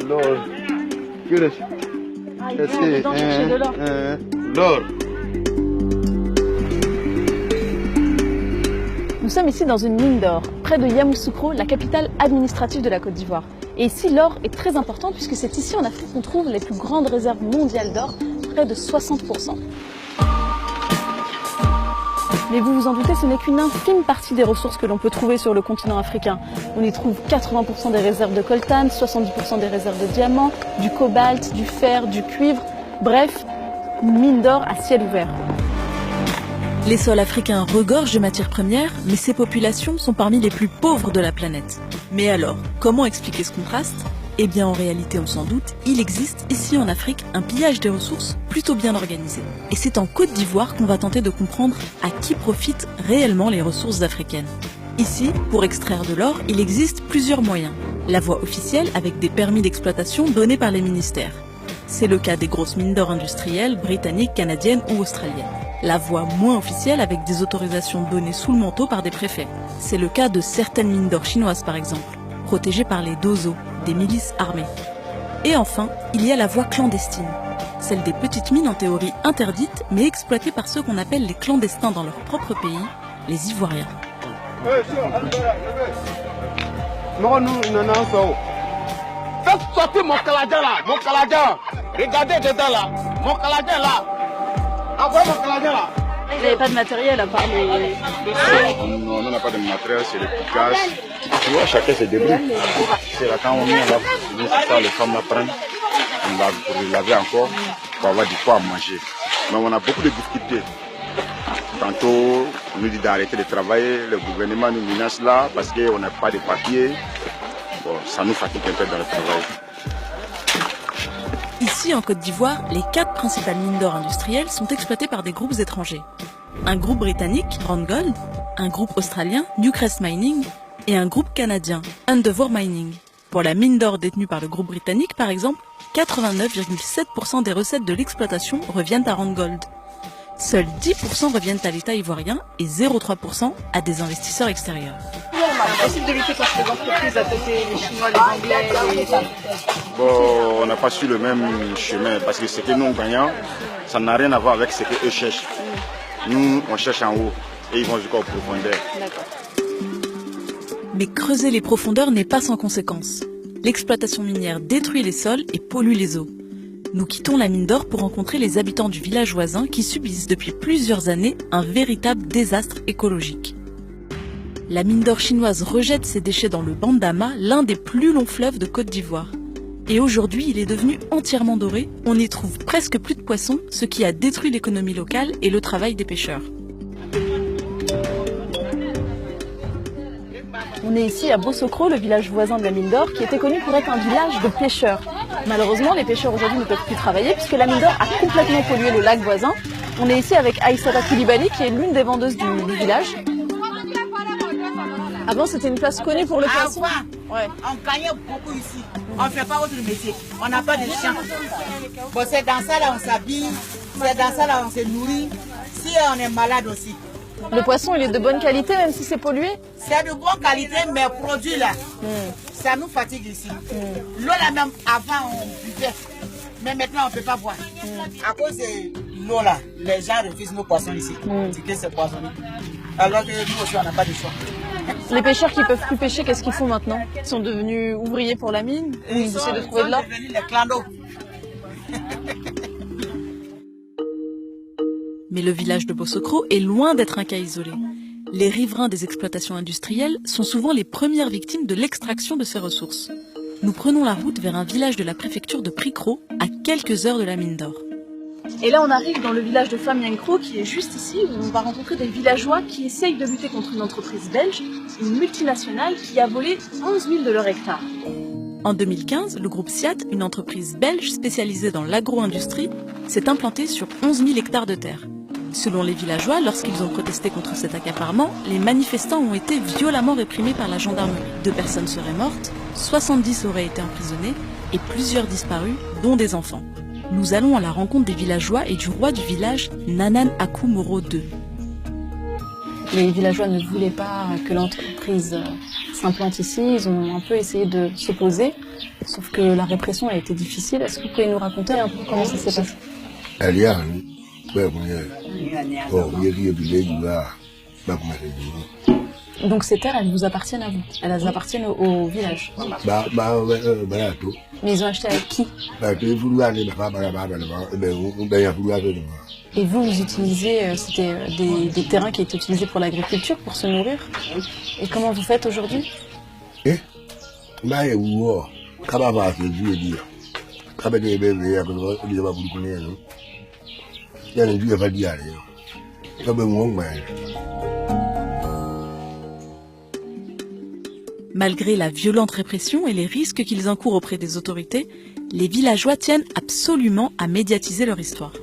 L'or. Ah, ils vont dedans chercher de l'or. L'or. Nous sommes ici dans une mine d'or, près de Yamoussoukro, la capitale administrative de la Côte d'Ivoire. Et ici, l'or est très important puisque c'est ici en Afrique qu'on trouve les plus grandes réserves mondiales d'or, près de 60%. Mais vous vous en doutez, ce n'est qu'une infime partie des ressources que l'on peut trouver sur le continent africain. On y trouve 80% des réserves de coltan, 70% des réserves de diamants, du cobalt, du fer, du cuivre, bref, une mine d'or à ciel ouvert. Les sols africains regorgent de matières premières, mais ces populations sont parmi les plus pauvres de la planète. Mais alors, comment expliquer ce contraste ? Eh bien, en réalité, on s'en doute, il existe ici en Afrique un pillage des ressources plutôt bien organisé. Et c'est en Côte d'Ivoire qu'on va tenter de comprendre à qui profitent réellement les ressources africaines. Ici, pour extraire de l'or, il existe plusieurs moyens. La voie officielle avec des permis d'exploitation donnés par les ministères. C'est le cas des grosses mines d'or industrielles, britanniques, canadiennes ou australiennes. La voie moins officielle avec des autorisations données sous le manteau par des préfets. C'est le cas de certaines mines d'or chinoises par exemple, protégées par les dozo, des milices armées. Et enfin, il y a la voie clandestine, celle des petites mines en théorie interdites mais exploitées par ceux qu'on appelle les clandestins dans leur propre pays, les Ivoiriens. Faites sortir mon Canadien là, mon Canadien. Regardez dedans là, mon Canadien là. Envoyez mon Canadien là. Vous n'avez pas de matériel à part les... Non, on n'a pas de matériel, c'est le piquage. Tu vois, chacun se débrouille. C'est là quand on vient là, c'est ça, les femmes la prennent. On lave pour les laver encore, pour avoir du quoi à manger. Mais on a beaucoup de difficultés. Tantôt, on nous dit d'arrêter de travailler, le gouvernement nous menace là parce qu'on n'a pas de papiers. Bon, ça nous fatigue un peu dans le travail. Ici, en Côte d'Ivoire, les 4 principales mines d'or industrielles sont exploitées par des groupes étrangers. Un groupe britannique, Randgold, un groupe australien, Newcrest Mining, et un groupe canadien, Endeavour Mining. Pour la mine d'or détenue par le groupe britannique, par exemple, 89,7% des recettes de l'exploitation reviennent à Randgold. Seuls 10% reviennent à l'État ivoirien et 0,3% à des investisseurs extérieurs. C'est impossible de lutter contre les entreprises à côté, les Chinois, les Anglais, Bon, on n'a pas su le même chemin parce que ce que nous gagnons, ça n'a rien à voir avec ce qu'eux cherchent. Nous, on cherche en haut et ils vont jusqu'en profondeur. Mais creuser les profondeurs n'est pas sans conséquences. L'exploitation minière détruit les sols et pollue les eaux. Nous quittons la mine d'or pour rencontrer les habitants du village voisin qui subissent depuis plusieurs années un véritable désastre écologique. La mine d'or chinoise rejette ses déchets dans le Bandama, l'un des plus longs fleuves de Côte d'Ivoire. Et aujourd'hui, il est devenu entièrement doré. On n'y trouve presque plus de poissons, ce qui a détruit l'économie locale et le travail des pêcheurs. On est ici à Bossokro, le village voisin de la mine d'or, qui était connu pour être un village de pêcheurs. Malheureusement, les pêcheurs aujourd'hui ne peuvent plus travailler puisque la mine d'or a complètement pollué le lac voisin. On est ici avec Aïssata Koulibaly, qui est l'une des vendeuses du village. Avant, c'était une place connue pour le poisson. Ouais. On gagnait beaucoup ici. On ne fait pas autre métier. On n'a pas de champ. Bon, c'est dans ça là on s'habille. C'est dans ça là on se nourrit. Si on est malade aussi. Le poisson, il est de bonne qualité, même si c'est pollué? C'est de bonne qualité, mais produit là, ça nous fatigue ici. L'eau là même, avant on buvait. Mais maintenant on ne peut pas boire. À cause de l'eau là, les gens refusent nos poissons ici. C'est que c'est poissonné. Alors que nous aussi on n'a pas de choix. Les pêcheurs qui ne peuvent plus pêcher, qu'est-ce qu'ils font maintenant? Ils sont devenus ouvriers pour la mine? Ils essaient de trouver de l'or? Ils sont devenus les clandos. Mais le village de Bossokro est loin d'être un cas isolé. Les riverains des exploitations industrielles sont souvent les premières victimes de l'extraction de ces ressources. Nous prenons la route vers un village de la préfecture de Prikro, à quelques heures de la mine d'or. Et là, on arrive dans le village de Famyankro, qui est juste ici, où on va rencontrer des villageois qui essayent de lutter contre une entreprise belge, une multinationale qui a volé 11 000 de leurs hectares. En 2015, le groupe SIAT, une entreprise belge spécialisée dans l'agro-industrie, s'est implanté sur 11 000 hectares de terre. Selon les villageois, lorsqu'ils ont protesté contre cet accaparement, les manifestants ont été violemment réprimés par la gendarmerie. 2 personnes seraient mortes, 70 auraient été emprisonnés et plusieurs disparus, dont des enfants. Nous allons à la rencontre des villageois et du roi du village, Nanan Akou Moro II. Les villageois ne voulaient pas que l'entreprise s'implante ici. Ils ont un peu essayé de s'opposer, sauf que la répression a été difficile. Est-ce que vous pouvez nous raconter un peu comment ça s'est passé? Donc ces terres, elles vous appartiennent à vous. Elles appartiennent au village. Mais ils ont acheté avec qui? Et vous utilisez, c'était des terrains qui étaient utilisés pour l'agriculture, pour se nourrir. Et comment vous faites aujourd'hui? Malgré la violente répression et les risques qu'ils encourent auprès des autorités, les villageois tiennent absolument à médiatiser leur histoire.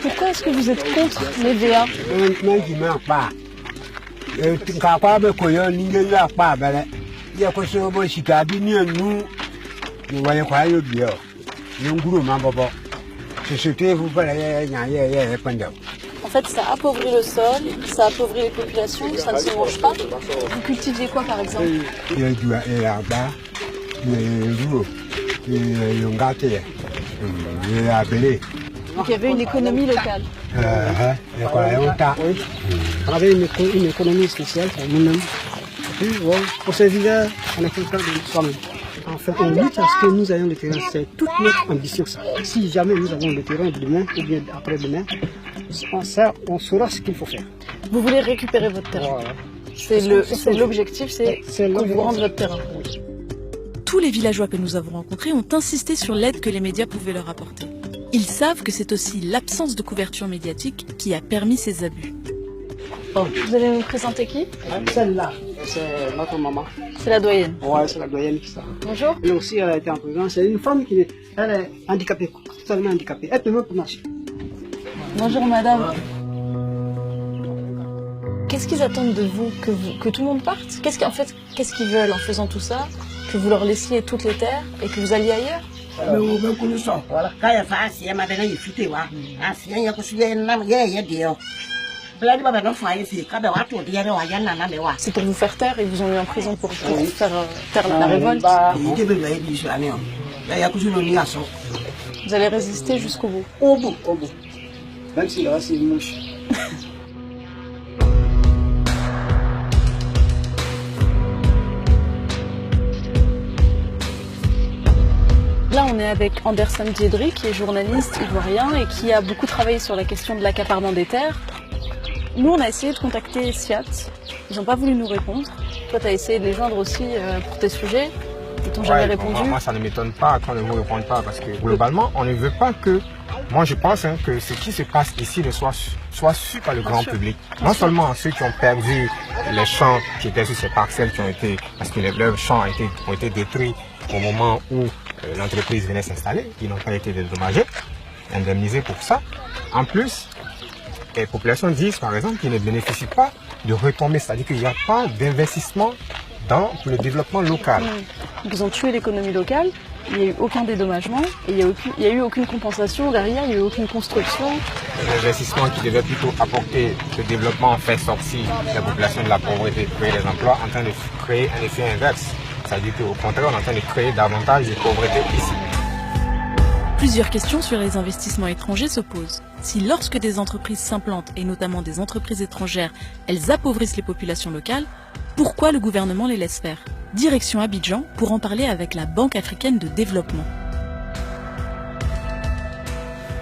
Pourquoi est-ce que vous êtes contre les VA? En fait, ça appauvrit le sol, ça appauvrit les populations, ça ne se mange pas. Vous cultivez quoi, par exemple? Donc il y avait une économie locale. On avait une économie spéciale pour nous-mêmes. Pour ce village, on a fait ça de soi-même. En fait, on lutte à ce que nous ayons le terrain. C'est toute notre ambition. Ça. Si jamais nous avons le terrain demain ou bien après-demain, on saura ce qu'il faut faire. Vous voulez récupérer votre terrain. Voilà. C'est l'objectif, c'est qu'on vous rende votre terrain. Tous les villageois que nous avons rencontrés ont insisté sur l'aide que les médias pouvaient leur apporter. Ils savent que c'est aussi l'absence de couverture médiatique qui a permis ces abus. Oh, vous allez nous présenter qui? Celle-là, c'est notre maman. C'est la doyenne. Ouais, c'est la doyenne qui ça. Bonjour. Elle aussi, elle a été en prison. C'est une femme qui elle est handicapée, totalement handicapée. Elle peut même pas marcher. Bonjour madame. Qu'est-ce qu'ils attendent de vous? Que tout le monde parte? Qu'est-ce qu'ils veulent en faisant tout ça? Que vous leur laissiez toutes les terres et que vous alliez ailleurs? C'est pour vous faire taire, ils vous ont mis en prison pour faire taire la révolte. Vous allez résister jusqu'au bout. Au bout. Même s'il reste une mouche. Là, on est avec Anderson Diedry, qui est journaliste ivoirien et qui a beaucoup travaillé sur la question de l'accaparement des terres. Nous, on a essayé de contacter SIAT. Ils n'ont pas voulu nous répondre. Toi, tu as essayé de les joindre aussi pour tes sujets. Ils t'ont jamais répondu. Moi, ça ne m'étonne pas qu'on ne vous réponde pas parce que globalement, on ne veut pas que... Moi, je pense que ce qui se passe ici soit su par le grand public. Non seulement ceux qui ont perdu les champs qui étaient sur ces parcelles qui ont été... Parce que leurs champs ont été détruits au moment où l'entreprise venait s'installer. Ils n'ont pas été dédommagés, indemnisés pour ça. En plus, les populations disent, par exemple, qu'ils ne bénéficient pas de retombées. C'est-à-dire qu'il n'y a pas d'investissement dans le développement local. Ils ont tué l'économie locale. Il n'y a eu aucun dédommagement et il n'y a eu aucune compensation derrière, il n'y a eu aucune construction. L'investissement qui devait plutôt apporter le développement fait sortir la population de la pauvreté, créer des emplois, en train de créer un effet inverse. C'est-à-dire qu'au contraire, on est en train de créer davantage de pauvreté ici. Plusieurs questions sur les investissements étrangers se posent. Si lorsque des entreprises s'implantent, et notamment des entreprises étrangères, elles appauvrissent les populations locales, pourquoi le gouvernement les laisse faire? Direction Abidjan pour en parler avec la Banque africaine de développement.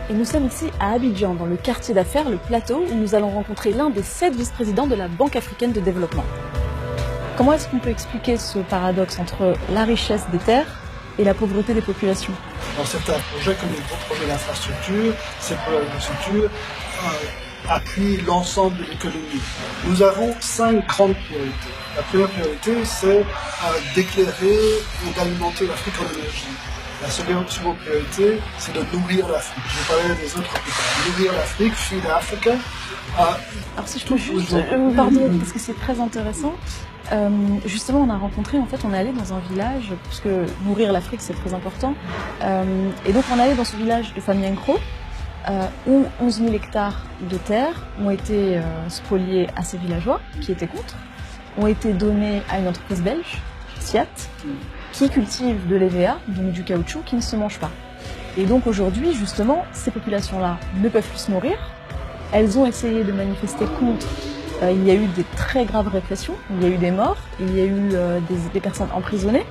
Et nous sommes ici à Abidjan, dans le quartier d'affaires, le Plateau, où nous allons rencontrer l'un des 7 vice-présidents de la Banque africaine de développement. Comment est-ce qu'on peut expliquer ce paradoxe entre la richesse des terres et la pauvreté des populations? Dans certains projets, comme les gros projets d'infrastructure, ces projets d'infrastructure appuient l'ensemble de l'économie. Nous avons 5 grandes priorités. La première priorité, c'est d'éclairer et d'alimenter l'Afrique en énergie. La seconde priorité, c'est de nourrir l'Afrique. Je parlais des autres plus tard. Nourrir l'Afrique, feed Africa. Alors si je peux juste vous pardonner, parce que c'est très intéressant. Justement, on a rencontré, en fait, on est allé dans un village, parce que nourrir l'Afrique, c'est très important. Et donc, on est allé dans ce village de Famiankro, où 11 000 hectares de terre ont été spoliés à ces villageois qui étaient contre, ont été donnés à une entreprise belge, SIAT, qui cultive de l'EVA, donc du caoutchouc qui ne se mange pas. Et donc aujourd'hui, justement, ces populations-là ne peuvent plus se nourrir. Elles ont essayé de manifester contre. Il y a eu des très graves répressions, il y a eu des morts, il y a eu des personnes emprisonnées.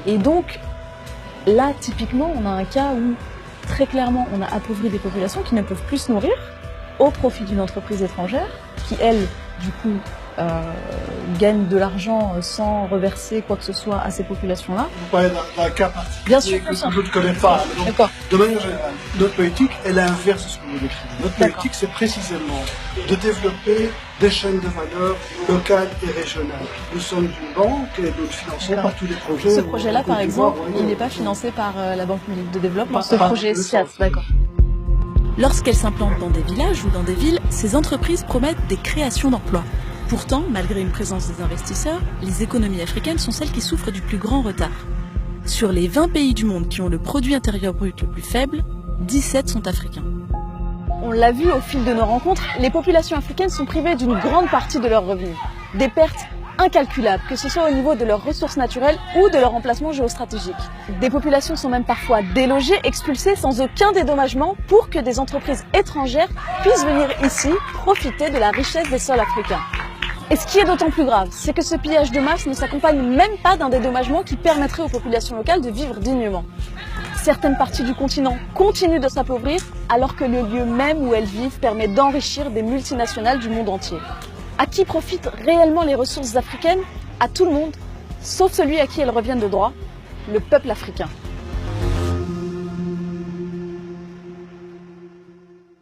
Et donc, là, typiquement, on a un cas où, très clairement, on a appauvri des populations qui ne peuvent plus se nourrir au profit d'une entreprise étrangère qui, elle, du coup, gagne de l'argent sans reverser quoi que ce soit à ces populations-là. Vous parlez d'un cas particulier bien sûr, que je ne connais pas. Donc, de manière générale, notre politique est l'inverse de ce que vous décrivez. Notre politique, c'est précisément de développer des chaînes de valeur locales et régionales. Nous sommes une banque et nous ne finançons pas tous les projets. Ce projet-là, par exemple, il n'est pas financé par la Banque publique de développement. Ce projet SIAT, d'accord. Lorsqu'elles s'implantent dans des villages ou dans des villes, ces entreprises promettent des créations d'emplois. Pourtant, malgré une présence des investisseurs, les économies africaines sont celles qui souffrent du plus grand retard. Sur les 20 pays du monde qui ont le produit intérieur brut le plus faible, 17 sont africains. On l'a vu au fil de nos rencontres, les populations africaines sont privées d'une grande partie de leurs revenus. Des pertes incalculables, que ce soit au niveau de leurs ressources naturelles ou de leur emplacement géostratégique. Des populations sont même parfois délogées, expulsées sans aucun dédommagement pour que des entreprises étrangères puissent venir ici profiter de la richesse des sols africains. Et ce qui est d'autant plus grave, c'est que ce pillage de masse ne s'accompagne même pas d'un dédommagement qui permettrait aux populations locales de vivre dignement. Certaines parties du continent continuent de s'appauvrir alors que le lieu même où elles vivent permet d'enrichir des multinationales du monde entier. À qui profitent réellement les ressources africaines? À tout le monde, sauf celui à qui elles reviennent de droit, le peuple africain.